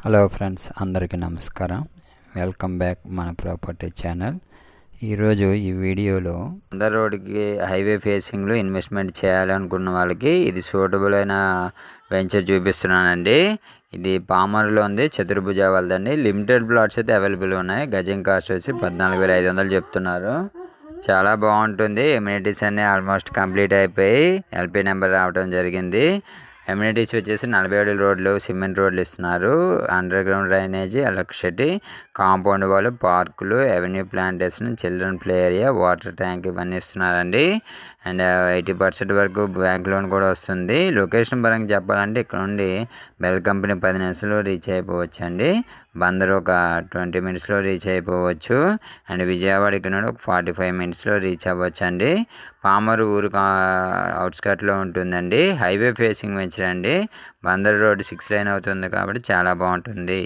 Hello friends, అందరికీ నమస్కారం. Welcome back మన ప్రాపర్టీ ఛానల్. ఈరోజు ఈ వీడియోలో అందర్ రోడ్కి హైవే ఫేసింగ్లో ఇన్వెస్ట్మెంట్ చేయాలనుకున్న వాళ్ళకి ఇది సూటబుల్ అయిన వెంచర్ చూపిస్తున్నానండి. ఇది పామర్లో ఉంది, చతుర్భుజ వాళ్ళదండి. లిమిటెడ్ ప్లాట్స్ అయితే అవైలబుల్ ఉన్నాయి. గజం కాస్ట్ వచ్చి 14,500 చెప్తున్నారు. చాలా బాగుంటుంది. ఎమ్యూనిటీస్ అన్నీ ఆల్మోస్ట్ కంప్లీట్ అయిపోయి ఎల్పీ నెంబర్ రావడం జరిగింది. ఎమ్యూనిటీస్ వచ్చేసి 40 అడుగుల రోడ్లు, సిమెంట్ రోడ్లు ఇస్తున్నారు. Under ground drainage, electricity, compound వాళ్ళు, పార్కులు, avenue plantation, children play area, water tank ఇవన్నీ ఇస్తున్నారండి. అండ్ 80% వరకు బ్యాంక్ లోన్ కూడా వస్తుంది. లొకేషన్ పరంగా చెప్పాలంటే ఇక్కడ నుండి బెల్ కంపెనీ 10 నిమిషాల్లో రీచ్ అయిపోవచ్చు అండి. బందర్ ఒక 20 మినిట్స్లో రీచ్ అయిపోవచ్చు. అండ్ విజయవాడ ఇక్కడ నుండి ఒక 45 మినిట్స్లో రీచ్ అవ్వచ్చు అండి. పామరు ఊరు అవుట్స్కట్లో ఉంటుందండి. హైవే ఫేసింగ్ వెంచర్ అండి. బందర్ రోడ్ 6 లైన్ అవుతుంది కాబట్టి చాలా బాగుంటుంది.